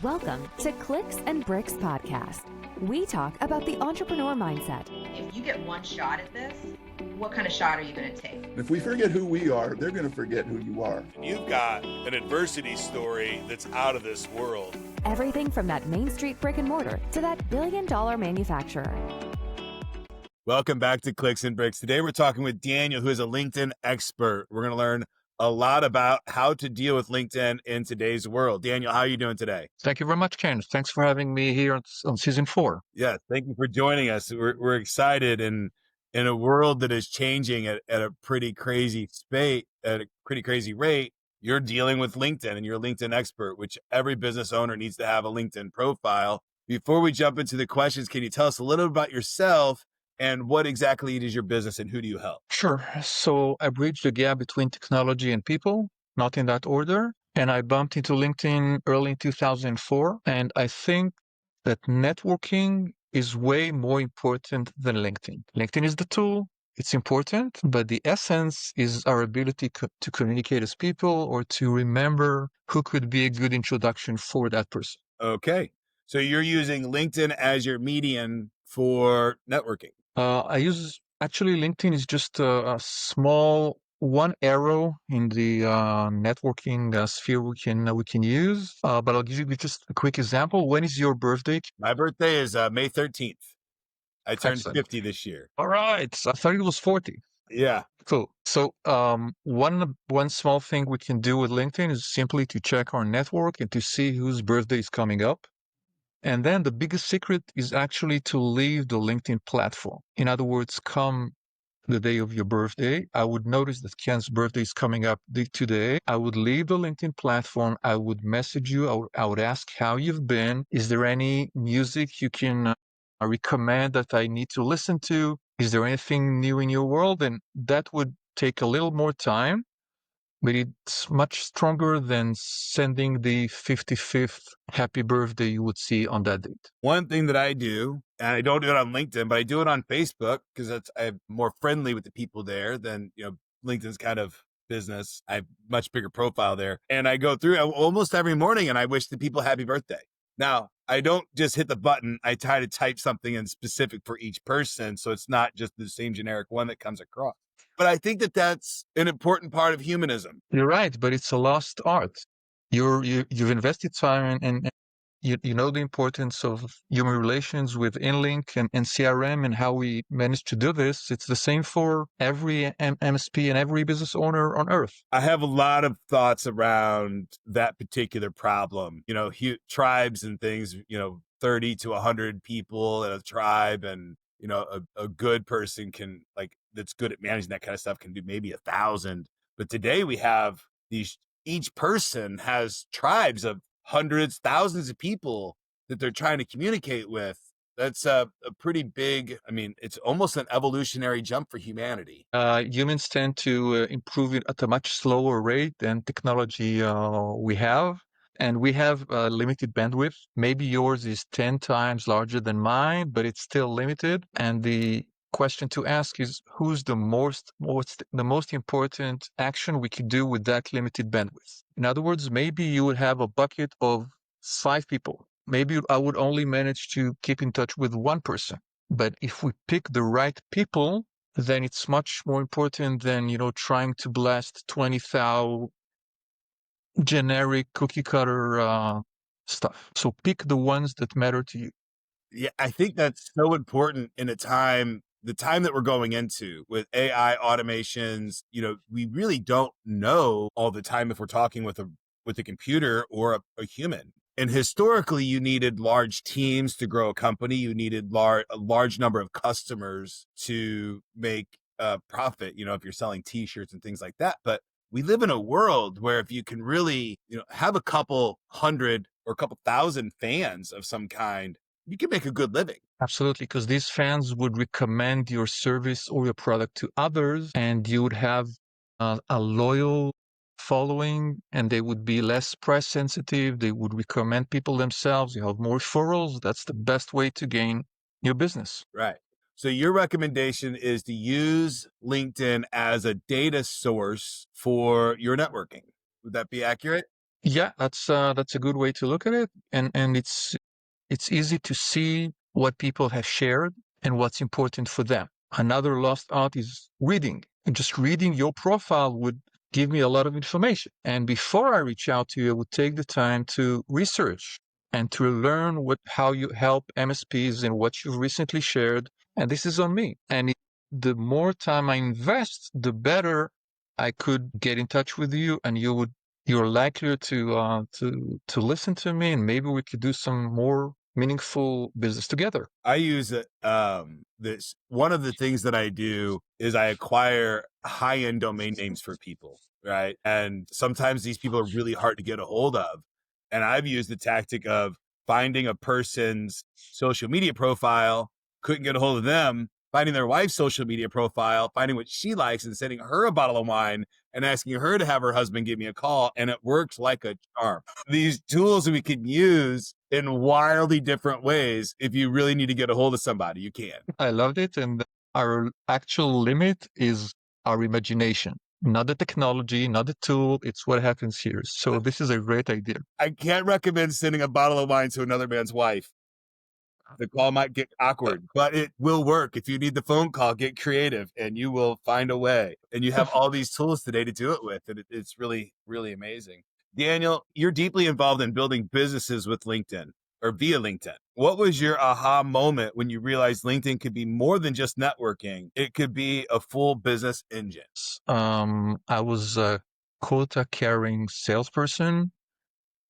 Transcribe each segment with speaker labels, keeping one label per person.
Speaker 1: Welcome to Clicks and Bricks Podcast. We talk about the entrepreneur mindset.
Speaker 2: If you get one shot at this, what kind of shot are you going to take?
Speaker 3: If we forget who we are, they're going to forget who you are.
Speaker 4: You've got an adversity story that's out of this world.
Speaker 1: Everything from that Main Street brick and mortar to that billion-dollar manufacturer.
Speaker 4: Welcome back to Clicks and Bricks. Today we're talking with Daniel, who is a LinkedIn expert. We're going to learn a lot about how to deal with LinkedIn in today's world. Daniel, how are you doing today?
Speaker 5: Thank you very much, Ken. Thanks for having me here on season 4.
Speaker 4: Yeah, thank you for joining us. We're excited in a world that is changing at a pretty crazy rate. You're dealing with LinkedIn and you're a LinkedIn expert, which every business owner needs to have a LinkedIn profile. Before we jump into the questions, can you tell us a little about yourself and what exactly is your business and who do you help?
Speaker 5: Sure. So I bridged the gap between technology and people, not in that order. And I bumped into LinkedIn early in 2004. And I think that networking is way more important than LinkedIn. LinkedIn is the tool. It's important, but the essence is our ability to communicate as people or to remember who could be a good introduction for that person.
Speaker 4: Okay. So you're using LinkedIn as your median for networking.
Speaker 5: Actually, LinkedIn is just a small one arrow in the networking sphere we can use. But I'll give you just a quick example. When is your birthday?
Speaker 4: My birthday is May 13th. I turned
Speaker 5: Excellent.
Speaker 4: 50 this year.
Speaker 5: All right. I thought it was 40.
Speaker 4: Yeah.
Speaker 5: Cool. So one small thing we can do with LinkedIn is simply to check our network and to see whose birthday is coming up. And then the biggest secret is actually to leave the LinkedIn platform. In other words, come the day of your birthday, I would notice that Ken's birthday is coming up today. I would leave the LinkedIn platform. I would message you. I would ask how you've been. Is there any music you can recommend that I need to listen to? Is there anything new in your world? And that would take a little more time, but it's much stronger than sending the 55th happy birthday you would see on that date.
Speaker 4: One thing that I do, and I don't do it on LinkedIn, but I do it on Facebook because I'm more friendly with the people there than, LinkedIn's kind of business. I have much bigger profile there. And I go through almost every morning and I wish the people happy birthday. Now, I don't just hit the button. I try to type something in specific for each person. So it's not just the same generic one that comes across. But I think that that's an important part of humanism.
Speaker 5: You're right, but it's a lost art. You've invested time and you know the importance of human relations with InLink and CRM and how we manage to do this. It's the same for every MSP and every business owner on earth.
Speaker 4: I have a lot of thoughts around that particular problem. Tribes and things, 30 to 100 people in a tribe, and a good person can that's good at managing that kind of stuff can do maybe 1,000. But today we have each person has tribes of hundreds, thousands of people that they're trying to communicate with. That's a pretty big, it's almost an evolutionary jump for humanity.
Speaker 5: Humans tend to improve it at a much slower rate than technology we have. And we have limited bandwidth. Maybe yours is 10 times larger than mine, but it's still limited. And the question to ask is, who's the most important action we could do with that limited bandwidth? In other words, maybe you would have a bucket of 5 people. Maybe I would only manage to keep in touch with one person. But if we pick the right people, then it's much more important than, trying to blast 20,000 generic cookie cutter stuff. So pick the ones that matter to you.
Speaker 4: Yeah, I think that's so important in the time that we're going into with AI automations. We really don't know all the time if we're talking with a computer or a human. And historically, you needed large teams to grow a company. You needed a large number of customers to make a profit, if you're selling t-shirts and things like that. But we live in a world where if you can really, have a couple hundred or a couple thousand fans of some kind, you can make a good living.
Speaker 5: Absolutely, because these fans would recommend your service or your product to others, and you would have a loyal following, and they would be less price sensitive. They would recommend people themselves. You have more referrals. That's the best way to gain your business.
Speaker 4: Right. So your recommendation is to use LinkedIn as a data source for your networking. Would that be accurate?
Speaker 5: Yeah, that's a good way to look at it, and it's easy to see what people have shared and what's important for them. Another lost art is reading. And just reading your profile would give me a lot of information. And before I reach out to you, I would take the time to research and to learn how you help MSPs and what you've recently shared. And this is on me. And the more time I invest, the better I could get in touch with you, and you're likelier to listen to me, and maybe we could do some more meaningful business together.
Speaker 4: I use it. This one of the things that I do is I acquire high-end domain names for people, right? And sometimes these people are really hard to get a hold of. And I've used the tactic of finding a person's social media profile, couldn't get a hold of them, finding their wife's social media profile, finding what she likes, and sending her a bottle of wine and asking her to have her husband give me a call. And it worked like a charm. These tools we can use in wildly different ways. If you really need to get a hold of somebody, you can.
Speaker 5: I loved it. And our actual limit is our imagination, not the technology, not the tool. It's what happens here. So this is a great idea.
Speaker 4: I can't recommend sending a bottle of wine to another man's wife. The call might get awkward, but it will work. If you need the phone call, get creative and you will find a way. And you have all these tools today to do it with. And it's really, really amazing. Daniel, you're deeply involved in building businesses with LinkedIn or via LinkedIn. What was your aha moment when you realized LinkedIn could be more than just networking? It could be a full business engine.
Speaker 5: I was a quota carrying salesperson,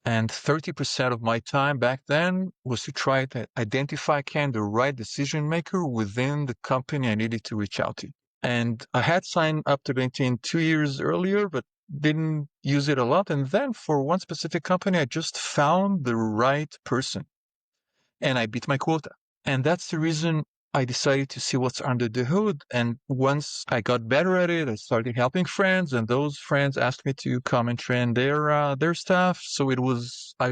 Speaker 5: and 30% of my time back then was to try to identify the right decision maker within the company I needed to reach out to. And I had signed up to LinkedIn 2 years earlier, but didn't use it a lot. And then for one specific company, I just found the right person and I beat my quota. And that's the reason I decided to see what's under the hood. And once I got better at it, I started helping friends, and those friends asked me to come and train their staff. So I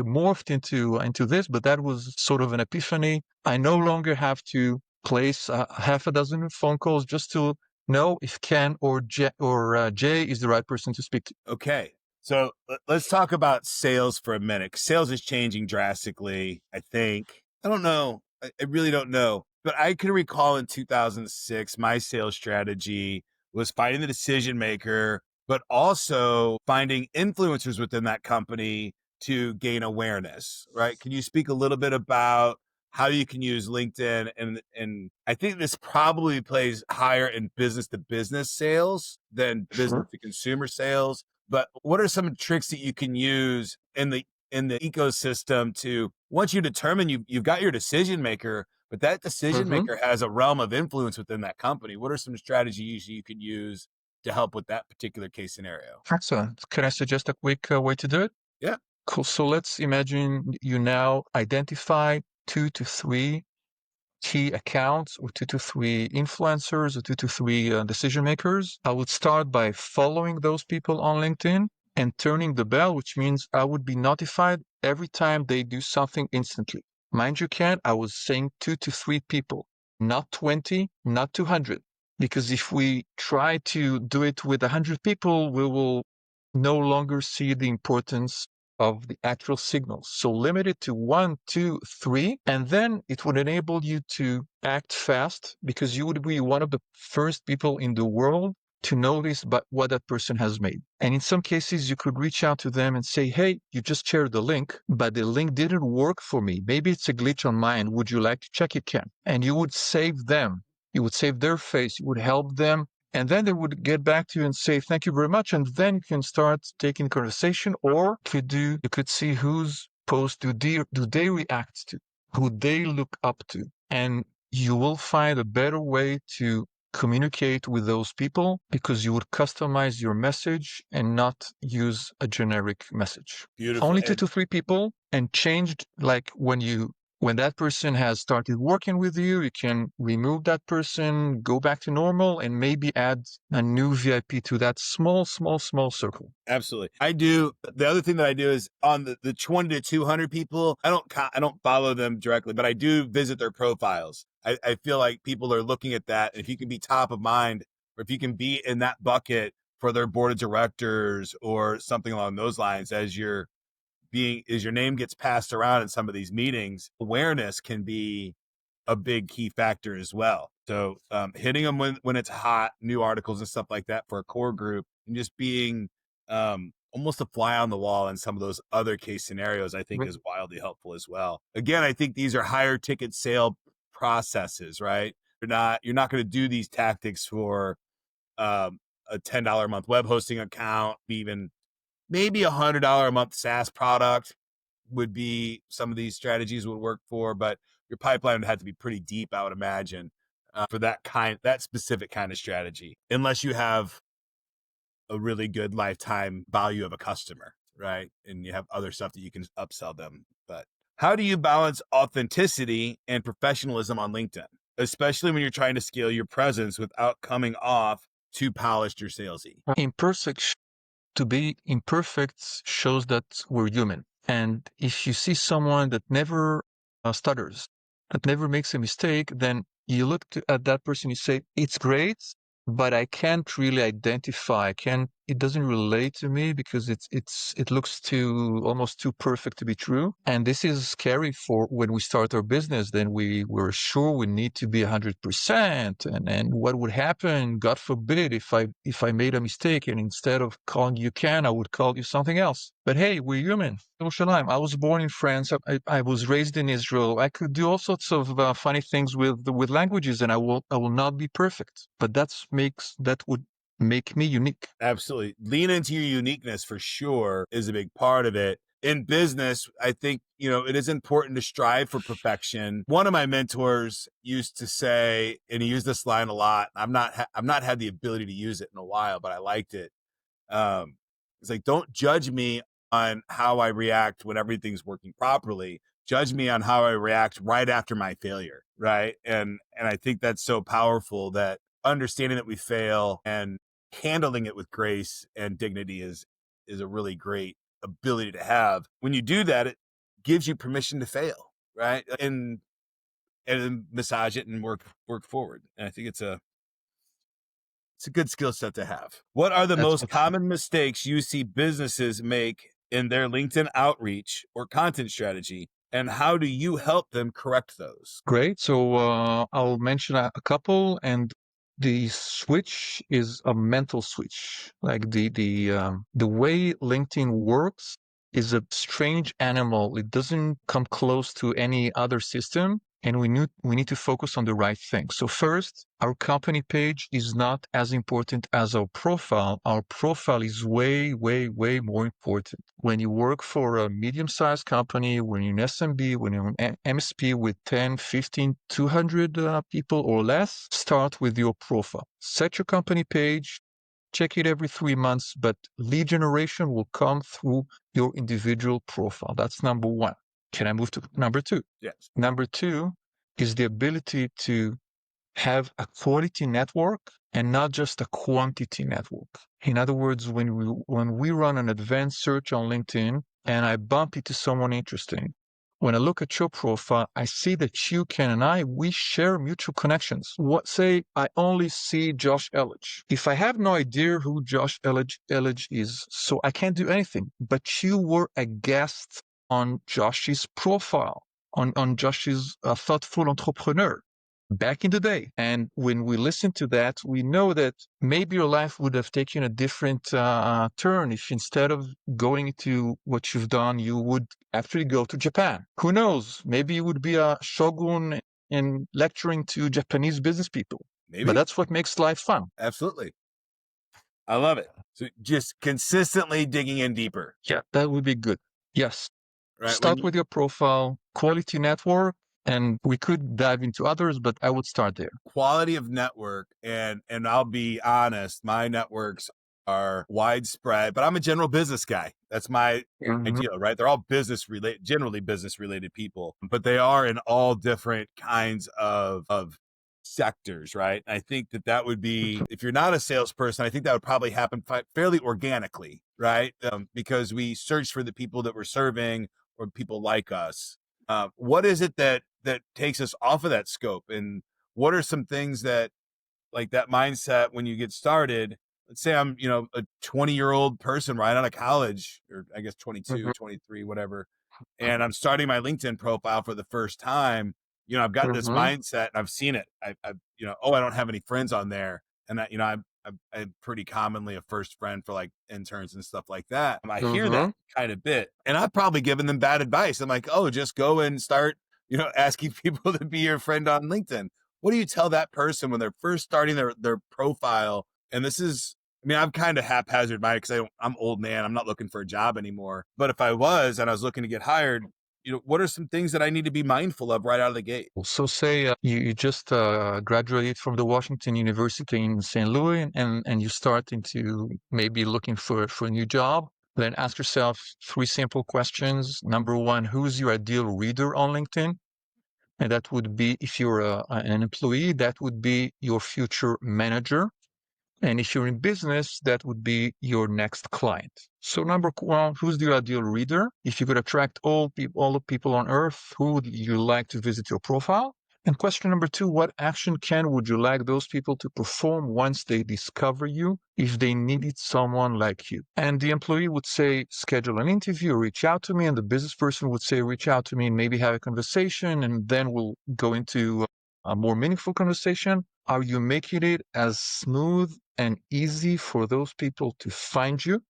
Speaker 5: morphed into this, but that was sort of an epiphany. I no longer have to place half a dozen phone calls just to know if Ken or Jay is the right person to speak to.
Speaker 4: Okay. So let's talk about sales for a minute. Sales is changing drastically, I think. I don't know. I really don't know. But I can recall in 2006, my sales strategy was finding the decision maker, but also finding influencers within that company to gain awareness, right? Can you speak a little bit about how you can use LinkedIn? And I think this probably plays higher in business to business sales than business to consumer sales. But what are some tricks that you can use in the ecosystem to, once you determine you've got your decision maker, but that decision maker has a realm of influence within that company? What are some strategies you can use to help with that particular case scenario?
Speaker 5: Excellent. Can I suggest a quick way to do it?
Speaker 4: Yeah.
Speaker 5: Cool. So let's imagine you now identify 2 to 3 key accounts, or 2 to 3 influencers, or 2 to 3 decision makers. I would start by following those people on LinkedIn and turning the bell, which means I would be notified every time they do something instantly. Mind you, Ken, I was saying 2 to 3 people, not 20, not 200. Because if we try to do it with 100 people, we will no longer see the importance of the actual signals. So limit it to 1, 2, 3, and then it would enable you to act fast, because you would be one of the first people in the world to notice what that person has made. And in some cases, you could reach out to them and say, hey, you just shared the link, but the link didn't work for me. Maybe it's a glitch on mine. Would you like to check it, Ken? And you would save them. You would save their face. You would help them. And then they would get back to you and say, thank you very much. And then you can start taking conversation, or you could see whose post do they react to, who they look up to. And you will find a better way to communicate with those people, because you would customize your message and not use a generic message.
Speaker 4: Beautiful.
Speaker 5: Only 2 to 3 people, and changed, like when that person has started working with you, you can remove that person, go back to normal, and maybe add a new VIP to that small circle.
Speaker 4: Absolutely. I do. The other thing that I do is on the 20 to 200 people, I don't follow them directly, but I do visit their profiles. I feel like people are looking at that. If you can be top of mind, or if you can be in that bucket for their board of directors or something along those lines as you're your name gets passed around in some of these meetings, awareness can be a big key factor as well. So hitting them when it's hot, new articles and stuff like that for a core group, and just being almost a fly on the wall in some of those other case scenarios, I think is wildly helpful as well. Again, I think these are higher ticket sale processes, right? You're not going to do these tactics for a $10 a month web hosting account, even maybe $100 a month SaaS product would be some of these strategies would work for, but your pipeline would have to be pretty deep, I would imagine, for that specific kind of strategy, unless you have a really good lifetime value of a customer, right? And you have other stuff that you can upsell them. But how do you balance authenticity and professionalism on LinkedIn, especially when you're trying to scale your presence without coming off too polished or salesy?
Speaker 5: To be imperfect shows that we're human. And if you see someone that never stutters, that never makes a mistake, then you look at that person, you say, it's great, but I can't really identify. It doesn't relate to me because it looks almost too perfect to be true. And this is scary for when we start our business. Then we're sure we need to be 100%. And what would happen, God forbid, if I made a mistake and instead of calling you Ken, I would call you something else. But hey, we're human. I was born in France. I was raised in Israel. I could do all sorts of funny things with languages, and I will not be perfect. But that would make me unique.
Speaker 4: Absolutely. Lean into your uniqueness for sure is a big part of it. In business, I think, it is important to strive for perfection. One of my mentors used to say, and he used this line a lot. I've not had the ability to use it in a while, but I liked it. It's like, don't judge me on how I react when everything's working properly. Judge me on how I react right after my failure. Right. And I think that's so powerful, that understanding that we fail and handling it with grace and dignity is a really great ability to have. When you do that, it gives you permission to fail, right? And massage it and work forward. And I think it's a good skill set to have. What are the most common mistakes you see businesses make in their LinkedIn outreach or content strategy, and how do you help them correct those?
Speaker 5: Great. So I'll mention a couple, and the switch is a mental switch. Like the way LinkedIn works is a strange animal. It doesn't come close to any other system, and we need to focus on the right thing. So first, our company page is not as important as our profile. Our profile is way, way, way more important. When you work for a medium-sized company, when you're an SMB, when you're an MSP with 10, 15, 200 people or less, start with your profile. Set your company page, check it every 3 months, but lead generation will come through your individual profile. That's number one. Can I move to number two?
Speaker 4: Yes.
Speaker 5: Number two is the ability to have a quality network and not just a quantity network. In other words, when we run an advanced search on LinkedIn and I bump into someone interesting, when I look at your profile, I see that you, Ken, and we share mutual connections. Say I only see Josh Elledge. If I have no idea who Josh Elledge is, so I can't do anything. But you were a guest on Josh's profile, on Josh's thoughtful entrepreneur back in the day. And when we listen to that, we know that maybe your life would have taken a different turn if instead of going to what you've done, you would actually go to Japan. Who knows? Maybe you would be a shogun and lecturing to Japanese business people.
Speaker 4: Maybe.
Speaker 5: But that's what makes life fun.
Speaker 4: Absolutely. I love it. So just consistently digging in deeper.
Speaker 5: Yeah, that would be good. Yes.
Speaker 4: Right.
Speaker 5: Start with your profile, quality network, and we could dive into others, but I would start there.
Speaker 4: Quality of network, and I'll be honest, my networks are widespread, but I'm a general business guy. That's my ideal, right? They're all generally business related people, but they are in all different kinds of sectors, right? I think that would be, if you're not a salesperson, I think that would probably happen fairly organically, right? Because we search for the people that we're serving or people like us. What is it that takes us off of that scope? And what are some things that, like that mindset when you get started, let's say I'm, a 20-year-old person right out of college, or I guess 22,
Speaker 5: Mhm.
Speaker 4: 23, whatever. And I'm starting my LinkedIn profile for the first time. I've got this
Speaker 5: Mhm.
Speaker 4: mindset and I've seen it. Oh, I don't have any friends on there. And I'm pretty commonly a first friend for like interns and stuff like that. I hear that
Speaker 5: Mhm.
Speaker 4: kind of bit, and I've probably given them bad advice. I'm like, oh, just go and start, asking people to be your friend on LinkedIn. What do you tell that person when they're first starting their profile? And this is, I mean, I'm kind of haphazard by it because I'm old man. I'm not looking for a job anymore. But if I was and I was looking to get hired, what are some things that I need to be mindful of right out of the gate?
Speaker 5: So say you just graduated from the Washington University in St. Louis, and you're starting to maybe looking for a new job. Then ask yourself three simple questions. Number one, who's your ideal reader on LinkedIn? And that would be, if you're an employee, that would be your future manager. And if you're in business, that would be your next client. So number one, who's the ideal reader? If you could attract all the people on earth, who would you like to visit your profile? And question number two, what action would you like those people to perform once they discover you, if they needed someone like you? And the employee would say, schedule an interview, reach out to me. And the business person would say, reach out to me and maybe have a conversation. And then we'll go into a more meaningful conversation. Are you making it as smooth and easy for those people to find you?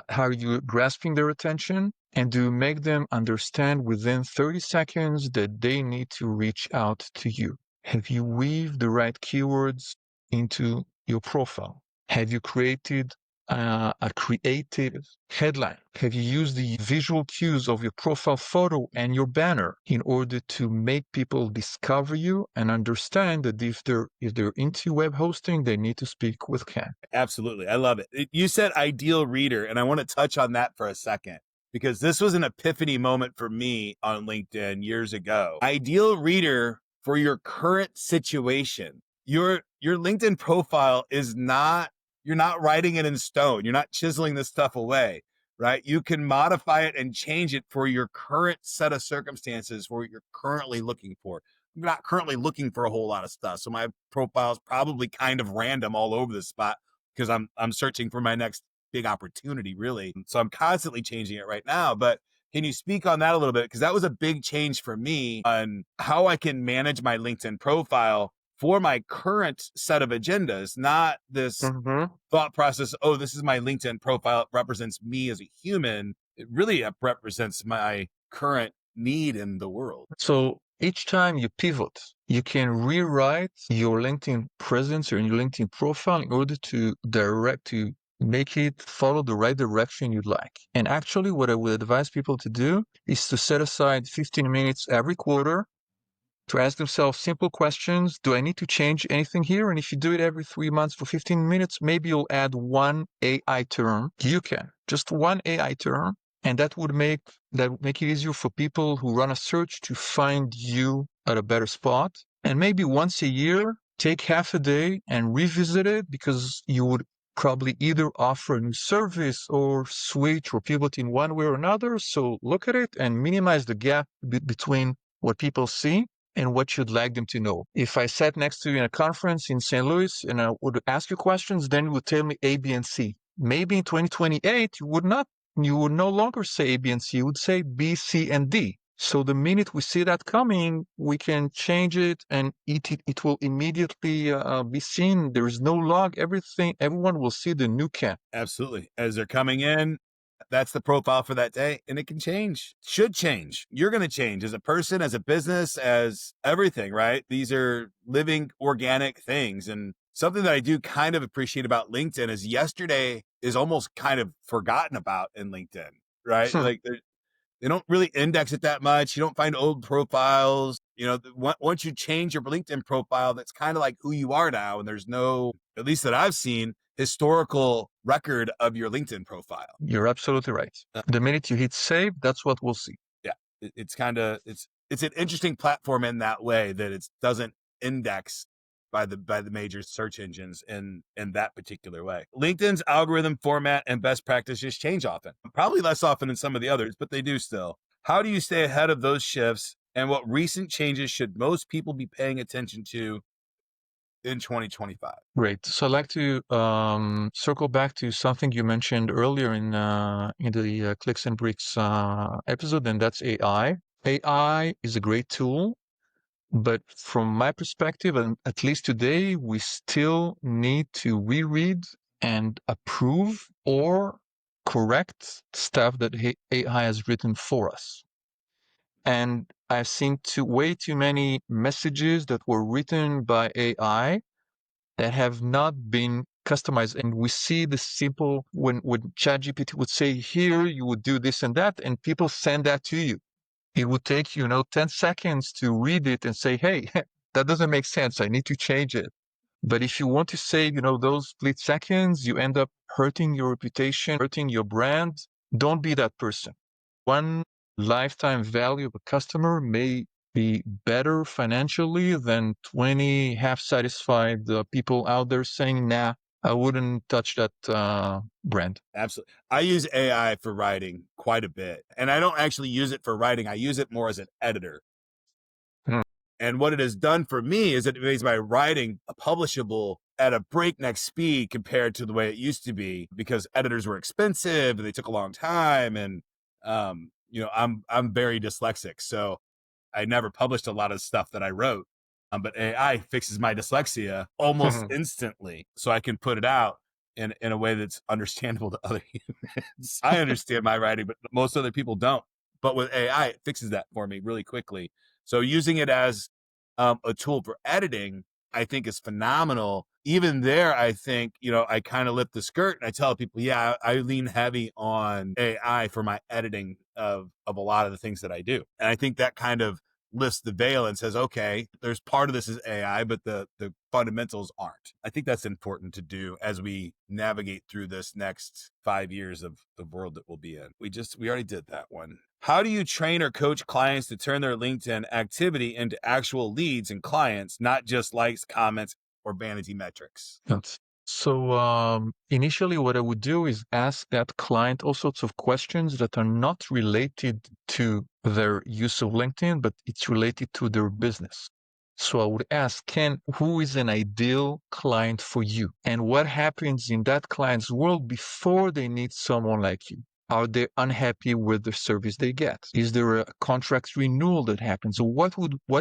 Speaker 5: How are you grasping their attention? And do you make them understand within 30 seconds that they need to reach out to you? Have you weaved the right keywords into your profile? Have you created a creative headline? Have you used the visual cues of your profile photo and your banner in order to make people discover you and understand that if they're into web hosting, they need to speak with Ken?
Speaker 4: Absolutely. I love it. You said ideal reader, and I want to touch on that for a second because this was an epiphany moment for me on LinkedIn years ago. Ideal reader for your current situation. Your LinkedIn profile is not, you're not writing it in stone. You're not chiseling this stuff away, right? You can modify it and change it for your current set of circumstances for what you're currently looking for. I'm not currently looking for a whole lot of stuff. So my profile is probably kind of random all over the spot because I'm searching for my next big opportunity, really. So I'm constantly changing it right now. But can you speak on that a little bit? Because that was a big change for me on how I can manage my LinkedIn profile for my current set of agendas, not this
Speaker 5: Mm-hmm.
Speaker 4: thought process. Oh, this is my LinkedIn profile. It represents me as a human. It really represents my current need in the world.
Speaker 5: So each time you pivot, you can rewrite your LinkedIn presence or your LinkedIn profile in order to make it follow the right direction you'd like. And actually, what I would advise people to do is to set aside 15 minutes every quarter to ask themselves simple questions. Do I need to change anything here? And if you do it every 3 months for 15 minutes, maybe you'll add one AI term. You can just one AI term, and that would make it easier for people who run a search to find you at a better spot. And maybe once a year, take half a day and revisit it, because you would probably either offer a new service or switch or pivot in one way or another. So look at it and minimize the gap between what people see and what you'd like them to know. If I sat next to you in a conference in St. Louis and I would ask you questions, then you would tell me A, B, and C. Maybe in 2028, you would no longer say A, B, and C. You would say B, C, and D. So the minute we see that coming, we can change it, and it will immediately be seen. There is no log. Everyone will see the new Ken.
Speaker 4: Absolutely. As they're coming in, that's the profile for that day, and it can change, should change. You're going to change as a person, as a business, as everything, right? These are living organic things. And something that I do kind of appreciate about LinkedIn is yesterday is almost kind of forgotten about in LinkedIn, right? Like they don't really index it that much. You don't find old profiles. Once you change your LinkedIn profile, that's kind of like who you are now. And there's no, at least that I've seen, historical record of your LinkedIn profile.
Speaker 5: You're absolutely right. The minute you hit save, that's what we'll see.
Speaker 4: Yeah. It's an interesting platform in that way, that it doesn't index by the major search engines in that particular way. LinkedIn's algorithm format and best practices change often, probably less often than some of the others, but they do still. How do you stay ahead of those shifts, and what recent changes should most people be paying attention to in 2025?
Speaker 5: Great. So I'd like to circle back to something you mentioned earlier in the Clicks and Bricks episode, and that's AI. AI is a great tool, but from my perspective, and at least today, we still need to reread and approve or correct stuff that AI has written for us. And I've seen way too many messages that were written by AI that have not been customized. And we see the simple, when ChatGPT would say, here, you would do this and that, and people send that to you. It would take, 10 seconds to read it and say, hey, that doesn't make sense. I need to change it. But if you want to save, those split seconds, you end up hurting your reputation, hurting your brand. Don't be that person. One lifetime value of a customer may be better financially than 20 half-satisfied people out there saying, nah, I wouldn't touch that brand.
Speaker 4: Absolutely. I use AI for writing quite a bit, and I don't actually use it for writing. I use it more as an editor.
Speaker 5: Hmm.
Speaker 4: And what it has done for me is it makes my writing publishable at a breakneck speed compared to the way it used to be, because editors were expensive and they took a long time. And, I'm very dyslexic. So I never published a lot of stuff that I wrote. But AI fixes my dyslexia almost instantly, so I can put it out in a way that's understandable to other humans. I understand my writing, but most other people don't. But with AI, it fixes that for me really quickly. So using it as a tool for editing, I think is phenomenal. Even there, I think, I kind of lift the skirt and I tell people, yeah, I lean heavy on AI for my editing of a lot of the things that I do. And I think that kind of lifts the veil and says, okay, there's part of this is AI, but the fundamentals aren't. I think that's important to do as we navigate through this next 5 years of the world that we'll be in. We already did that one. How do you train or coach clients to turn their LinkedIn activity into actual leads and clients, not just likes, comments, or vanity metrics?
Speaker 5: So initially what I would do is ask that client all sorts of questions that are not related to their use of LinkedIn, but it's related to their business. So I would ask, who is an ideal client for you? And what happens in that client's world before they need someone like you? Are they unhappy with the service they get? Is there a contract renewal that happens? So what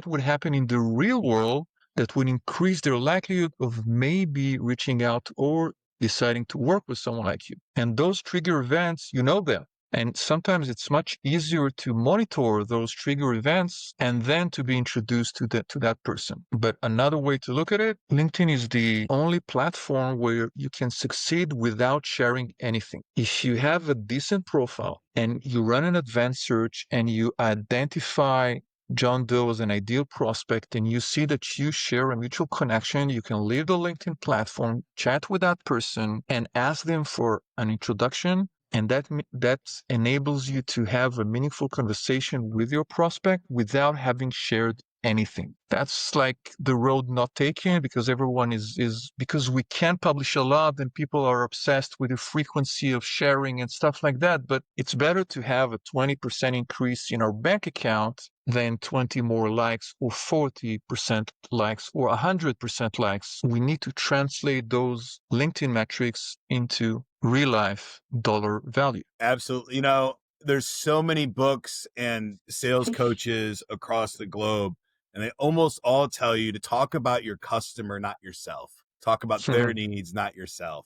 Speaker 5: would happen in the real world that would increase their likelihood of maybe reaching out or deciding to work with someone like you? And those trigger events, you know them. And sometimes it's much easier to monitor those trigger events and then to be introduced to that person. But another way to look at it, LinkedIn is the only platform where you can succeed without sharing anything. If you have a decent profile and you run an advanced search and you identify John Doe as an ideal prospect and you see that you share a mutual connection, you can leave the LinkedIn platform, chat with that person, and ask them for an introduction. And that enables you to have a meaningful conversation with your prospect without having shared anything. That's like the road not taken, because everyone is because we can publish a lot and people are obsessed with the frequency of sharing and stuff like that. But it's better to have a 20% increase in our bank account than 20 more likes or 40% likes or 100% likes. We need to translate those LinkedIn metrics into real life dollar value.
Speaker 4: Absolutely. There's so many books and sales coaches across the globe, and they almost all tell you to talk about your customer, not yourself. Talk about their needs, not yourself.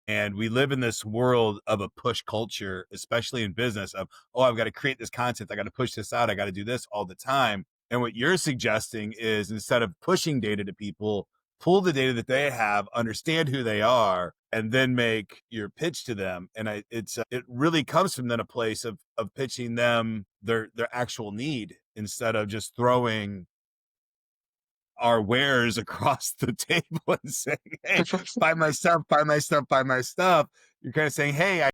Speaker 4: And we live in this world of a push culture, especially in business, of, oh, I've got to create this content. I got to push this out. I got to do this all the time. And what you're suggesting is, instead of pushing data to people, pull the data that they have, understand who they are, and then make your pitch to them. And it really comes from then a place of pitching them their actual need, instead of just throwing our wares across the table and saying, hey, buy my stuff, buy my stuff, buy my stuff. You're kind of saying, hey,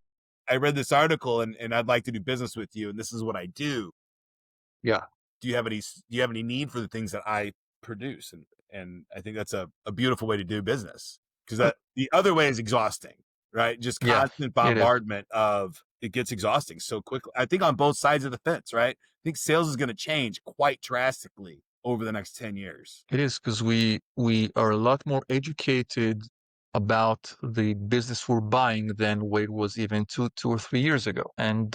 Speaker 4: I read this article and I'd like to do business with you, and this is what I do.
Speaker 5: Yeah.
Speaker 4: Do you have any need for the things that I produce? And I think that's a beautiful way to do business, because the other way is exhausting, right? Just constant bombardment of it gets exhausting so quickly. I think on both sides of the fence, right? I think sales is going to change quite drastically over the next 10 years.
Speaker 5: It is, because we are a lot more educated about the business we're buying than what it was even two or 3 years ago. And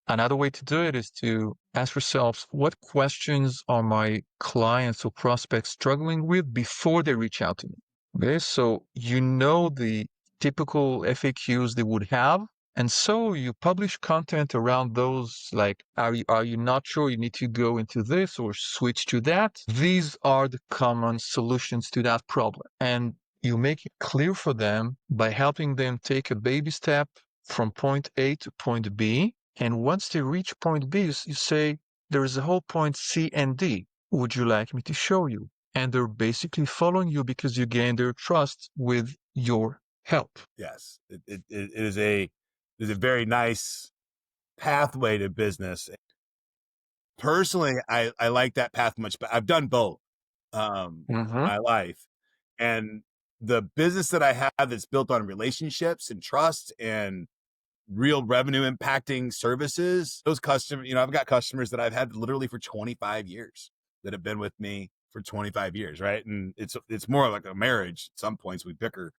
Speaker 5: another way to do it is to ask yourselves, what questions are my clients or prospects struggling with before they reach out to me? Okay, so you know the typical FAQs they would have. And so you publish content around those, like, are you not sure you need to go into this or switch to that? These are the common solutions to that problem. And you make it clear for them by helping them take a baby step from point A to point B. And once they reach point B, you say, there is a whole point C and D. Would you like me to show you? And they're basically following you because you gain their trust with your help.
Speaker 4: Yes, it is a very nice pathway to business. Personally, I like that path much, but I've done both in my life. And the business that I have that's built on relationships and trust and real revenue impacting services, those customers, I've got customers that I've had literally for 25 years that have been with me for 25 years, right? And it's more like a marriage. At some points we bicker.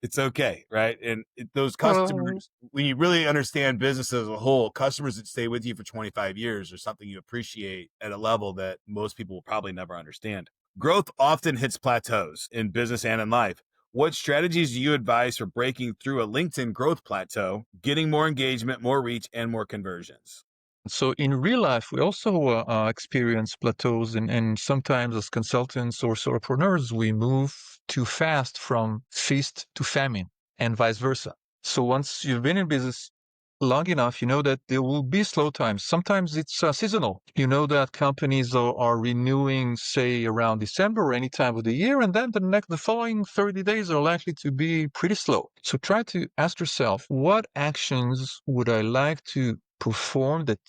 Speaker 4: It's okay, right? And those customers, when you really understand business as a whole, customers that stay with you for 25 years are something you appreciate at a level that most people will probably never understand. Growth often hits plateaus in business and in life. What strategies do you advise for breaking through a LinkedIn growth plateau, getting more engagement, more reach, and more conversions?
Speaker 5: So in real life, we also experience plateaus, and sometimes as consultants or solopreneurs, we move too fast from feast to famine and vice versa. So once you've been in business long enough, you know that there will be slow times. Sometimes it's seasonal. You know that companies are renewing, say, around December or any time of the year, and then the following 30 days are likely to be pretty slow. So try to ask yourself, what actions would I like to perform that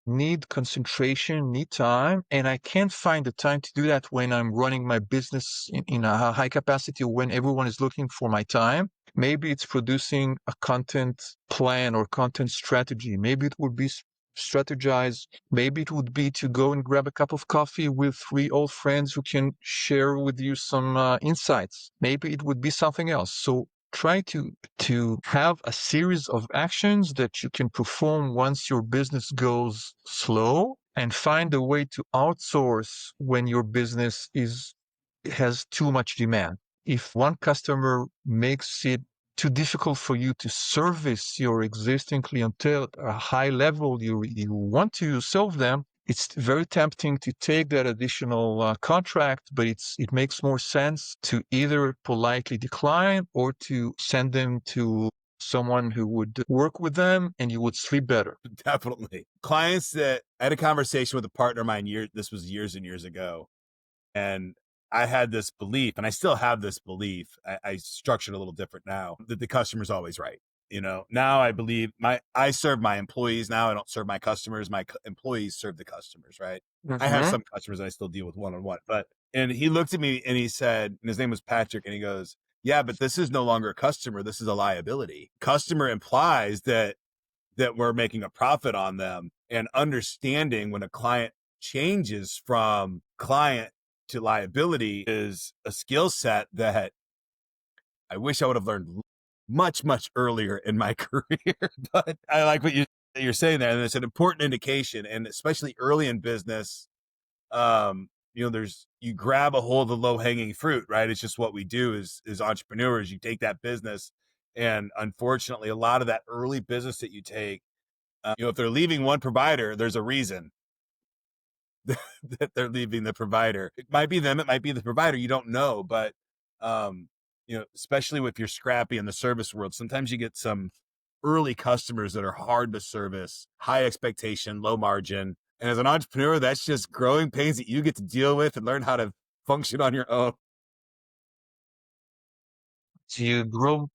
Speaker 5: need concentration, need time, and I can't find the time to do that when I'm running my business in a high capacity, when everyone is looking for my time. Maybe it's producing a content plan or content strategy. Maybe it would be strategize. Maybe it would be to go and grab a cup of coffee with 3 old friends who can share with you some insights. Maybe it would be something else. So try to have a series of actions that you can perform once your business goes slow, and find a way to outsource when your business has too much demand. If one customer makes it too difficult for you to service your existing clientele at a high level you want to serve them, it's very tempting to take that additional contract, but it makes more sense to either politely decline or to send them to someone who would work with them, and you would sleep better.
Speaker 4: Definitely. Clients that I had a conversation with a partner of mine this was years and years ago. And I had this belief, and I still have this belief. I structure it a little different now, that the customer's always right. Now I believe I serve my employees now. I don't serve my customers. My employees serve the customers, right? I have some customers that I still deal with one-on-one, and he looked at me and he said, and his name was Patrick, and he goes, yeah, but this is no longer a customer. This is a liability. Customer implies that we're making a profit on them, and understanding when a client changes from client to liability is a skill set that I wish I would have learned much, much earlier in my career. But I like what you're saying there. And it's an important indication, and especially early in business, you grab a hold of the low hanging fruit, right? It's just what we do as entrepreneurs. You take that business, and unfortunately, a lot of that early business that you take, if they're leaving one provider, there's a reason that they're leaving the provider. It might be them, it might be the provider, you don't know. But especially if you're scrappy in the service world, sometimes you get some early customers that are hard to service, high expectation, low margin. And as an entrepreneur, that's just growing pains that you get to deal with and learn how to function on your own.
Speaker 5: Do you grow?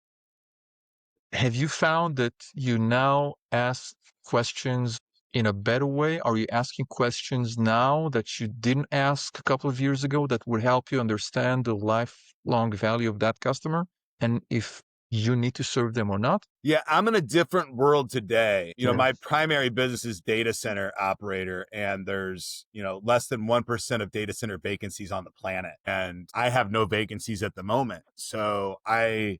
Speaker 5: Have you found that you now ask questions in a better way? Are you asking questions now that you didn't ask a couple of years ago that would help you understand the lifelong value of that customer? And if you need to serve them or not?
Speaker 4: Yeah, I'm in a different world today.
Speaker 5: Yeah.
Speaker 4: My primary business is data center operator, and there's, less than 1% of data center vacancies on the planet. And I have no vacancies at the moment. So I'm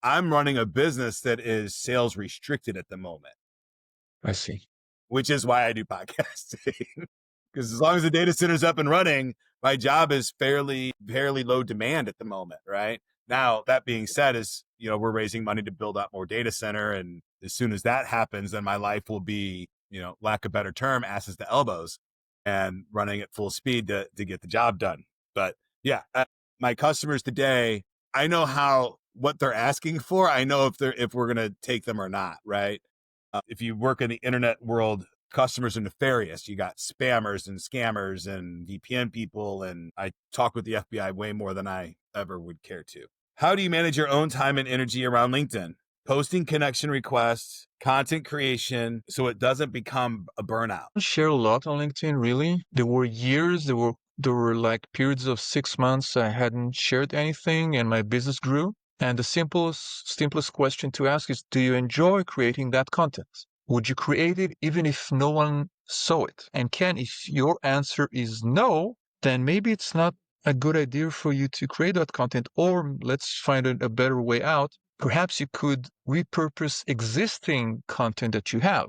Speaker 4: running a business that is sales restricted at the moment,
Speaker 5: I see.
Speaker 4: which is why I do podcasting. Because as long as the data center's up and running, my job is fairly low demand at the moment, right? Now, that being said, we're raising money to build out more data center. And as soon as that happens, then my life will be, lack of better term, asses to elbows and running at full speed to get the job done. But yeah, my customers today, I know what they're asking for. I know if we're going to take them or not, right? If you work in the internet world, customers are nefarious. You got spammers and scammers and VPN people, and I talk with the FBI way more than I ever would care to. How do you manage your own time and energy around LinkedIn? Posting connection requests, content creation, so it doesn't become a burnout.
Speaker 5: I share a lot on LinkedIn, really. There were like periods of 6 months I hadn't shared anything and my business grew. And the simplest question to ask is, do you enjoy creating that content? Would you create it even if no one saw it? And if your answer is no, then maybe it's not a good idea for you to create that content, or let's find a better way out. Perhaps you could repurpose existing content that you have.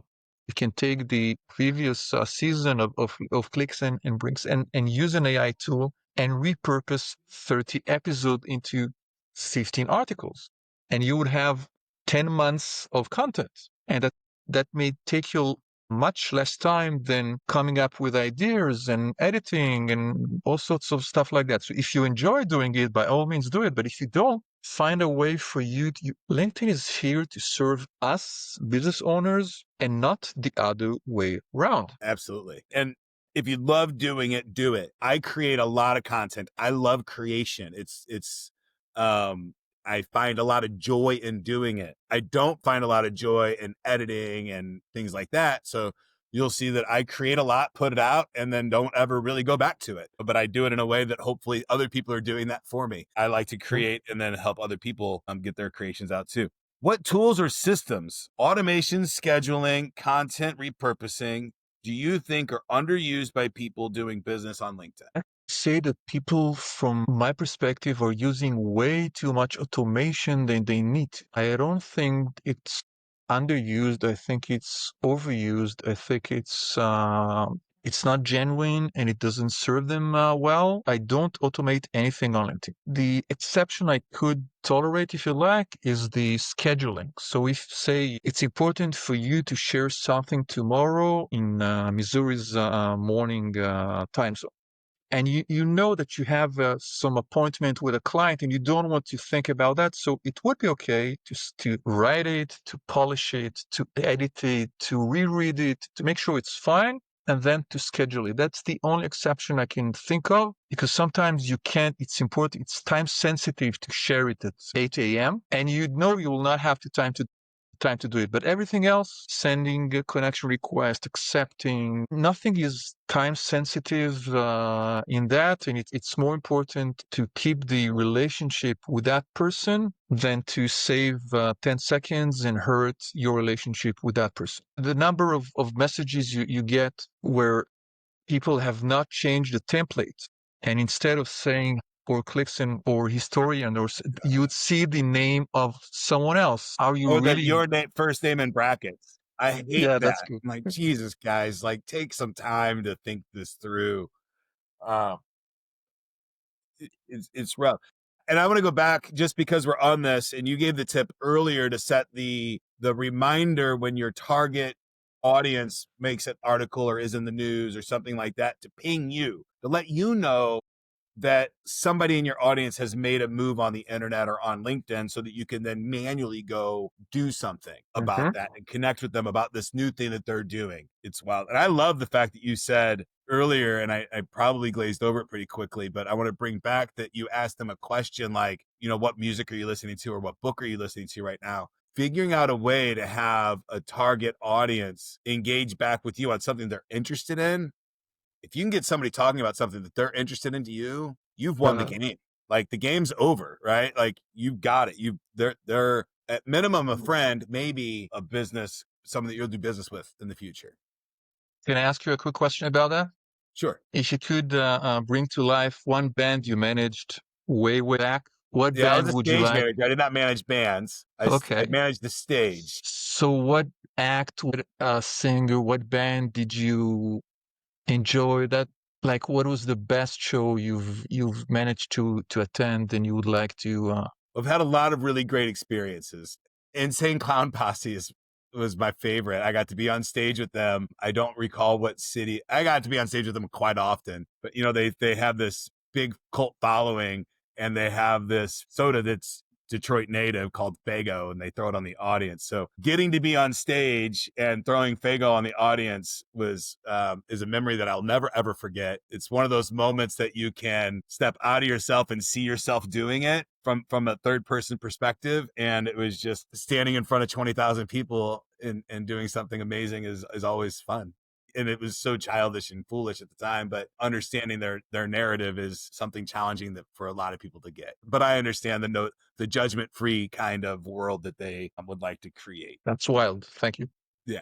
Speaker 5: You can take the previous season of clicks and bricks and use an AI tool and repurpose 30 episodes into 15 articles. And you would have 10 months of content. And that may take you much less time than coming up with ideas and editing and all sorts of stuff like that. So if you enjoy doing it, by all means do it. But if you don't, find a way for you to. LinkedIn is here to serve us business owners and not the other way around.
Speaker 4: Absolutely. And if you love doing it, do it. I create a lot of content. I love creation. I find a lot of joy in doing it. I don't find a lot of joy in editing and things like that. So you'll see that I create a lot, put it out, and then don't ever really go back to it. But I do it in a way that hopefully other people are doing that for me. I like to create and then help other people get their creations out too. What tools or systems, automation, scheduling, content repurposing, do you think are underused by people doing business on LinkedIn?
Speaker 5: Say that people, from my perspective, are using way too much automation than they need. I don't think it's underused. I think it's overused. I think it's not genuine and it doesn't serve them well. I don't automate anything on LinkedIn. The exception I could tolerate, if you like, is the scheduling. So if, say, it's important for you to share something tomorrow in Missouri's morning time zone, and you know that you have some appointment with a client and you don't want to think about that. So it would be okay to write it, to polish it, to edit it, to reread it, to make sure it's fine, and then to schedule it. That's the only exception I can think of, because sometimes you can't, it's important, it's time sensitive to share it at 8 a.m. and you will not have the time to do it. But everything else, sending a connection request, accepting, nothing is time sensitive in that. And it's more important to keep the relationship with that person than to save 10 seconds and hurt your relationship with that person. The number of messages you get where people have not changed the template, and instead of saying or Clickson or historian, or you would see the name of someone else. Are you really?
Speaker 4: That your name, first name in brackets. I hate
Speaker 5: Yeah,
Speaker 4: that.
Speaker 5: that's good.
Speaker 4: I'm like, Jesus, guys, like take some time to think this through. It's rough. And I want to go back just because we're on this, and you gave the tip earlier to set the reminder when your target audience makes an article or is in the news or something like that, to ping you, to let you know that somebody in your audience has made a move on the internet or on LinkedIn, so that you can then manually go do something about that and connect with them about this new thing that they're doing. It's wild. And I love the fact that you said earlier, and I probably glazed over it pretty quickly, but I want to bring back that you asked them a question like, what music are you listening to, or what book are you listening to right now? Figuring out a way to have a target audience engage back with you on something they're interested in. If you can get somebody talking about something that they're interested in to you, you've won the game. like the game's over, right? Like you've got it. They're at minimum a friend, maybe a business, someone that you'll do business with in the future.
Speaker 5: Can I ask you a quick question about that?
Speaker 4: Sure.
Speaker 5: If you could bring to life one band you managed way back, what
Speaker 4: Yeah, I was
Speaker 5: band
Speaker 4: a
Speaker 5: would you
Speaker 4: stage
Speaker 5: like?
Speaker 4: manager. I did not manage bands. I
Speaker 5: Okay.
Speaker 4: managed the stage.
Speaker 5: So what act, what singer, what band did you enjoy that? Like, what was the best show you've managed to attend and you would like to
Speaker 4: I've had a lot of really great experiences. Insane Clown Posse was my favorite. I got to be on stage with them. I don't recall what city. I got to be on stage with them quite often, but they have this big cult following, and they have this soda that's Detroit native called Fago, and they throw it on the audience. So getting to be on stage and throwing Fago on the audience is a memory that I'll never ever forget. It's one of those moments that you can step out of yourself and see yourself doing it from a third person perspective. And it was just standing in front of 20,000 people and doing something amazing is always fun. And it was so childish and foolish at the time, but understanding their narrative is something challenging that for a lot of people to get. But I understand the judgment free kind of world that they would like to create.
Speaker 5: That's wild. Thank you.
Speaker 4: Yeah.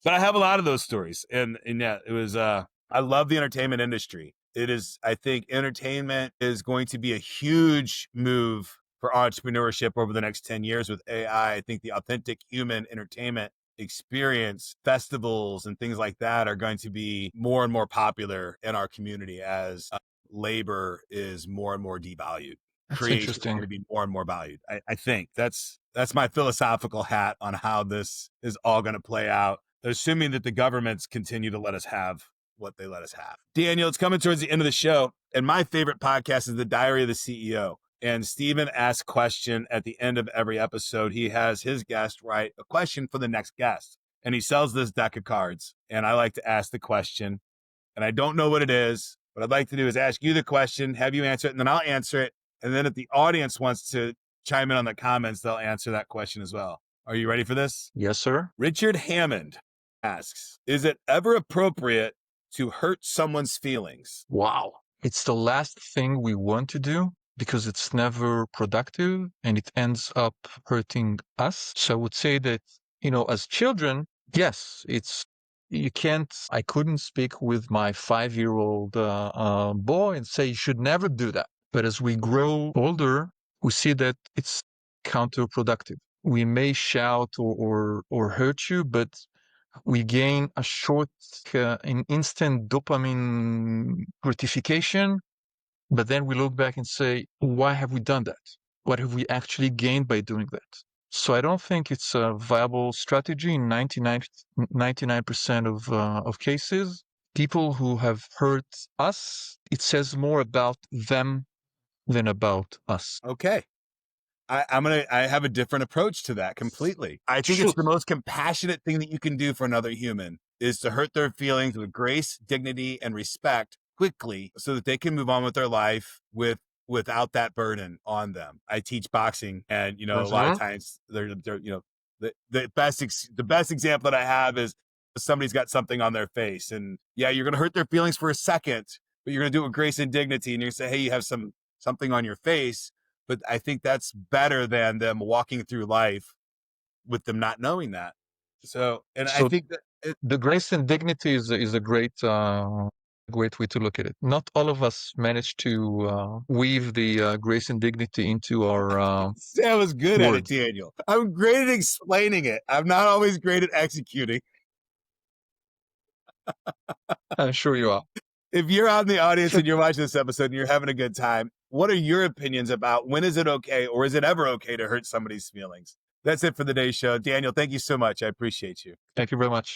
Speaker 4: But I have a lot of those stories, and yeah, it was. I love the entertainment industry. It is. I think entertainment is going to be a huge move for entrepreneurship over the next 10 years with AI. I think the authentic human entertainment experience, festivals, and things like that are going to be more and more popular in our community as labor is more and more devalued.
Speaker 5: That's
Speaker 4: Creation is going
Speaker 5: interesting.
Speaker 4: to be more and more valued. I think that's my philosophical hat on how this is all going to play out, assuming that the governments continue to let us have what they let us have. Daniel, it's coming towards the end of the show, and my favorite podcast is The Diary of the CEO. And Steven asks a question at the end of every episode. He has his guest write a question for the next guest, and he sells this deck of cards. And I like to ask the question, and I don't know what it is. What I'd like to do is ask you the question, have you answer it, and then I'll answer it. And then if the audience wants to chime in on the comments, they'll answer that question as well. Are you ready for this?
Speaker 5: Yes, sir.
Speaker 4: Richard Hammond asks, is it ever appropriate to hurt someone's feelings?
Speaker 5: Wow. It's the last thing we want to do because it's never productive and it ends up hurting us. So I would say that, as children, yes, I couldn't speak with my 5-year-old boy and say, you should never do that. But as we grow older, we see that it's counterproductive. We may shout or hurt you, but we gain a short, an instant dopamine gratification, but then we look back and say, why have we done that? What have we actually gained by doing that? So I don't think it's a viable strategy in 99% of cases. People who have hurt us, it says more about them than about us.
Speaker 4: Okay. I have a different approach to that completely. I think it's
Speaker 5: Shoot.
Speaker 4: the most compassionate thing that you can do for another human is to hurt their feelings with grace, dignity, and respect quickly so that they can move on with their life without that burden on them. I teach boxing, and a lot of times they're the best example that I have is somebody's got something on their face, and yeah, you're going to hurt their feelings for a second, but you're going to do it with grace and dignity, and you're going to say, hey, you have something on your face. But I think that's better than them walking through life with them not knowing that. So I think that
Speaker 5: the grace and dignity is a great way to look at it. Not all of us manage to weave the grace and dignity into our
Speaker 4: Sam was good at it,
Speaker 5: words.
Speaker 4: Daniel. I'm great at explaining it. I'm not always great at executing.
Speaker 5: I'm sure you are.
Speaker 4: If you're out in the audience and you're watching this episode and you're having a good time, what are your opinions about when is it okay or is it ever okay to hurt somebody's feelings? That's it for the day's show. Daniel, thank you so much. I appreciate you.
Speaker 5: Thank you very much.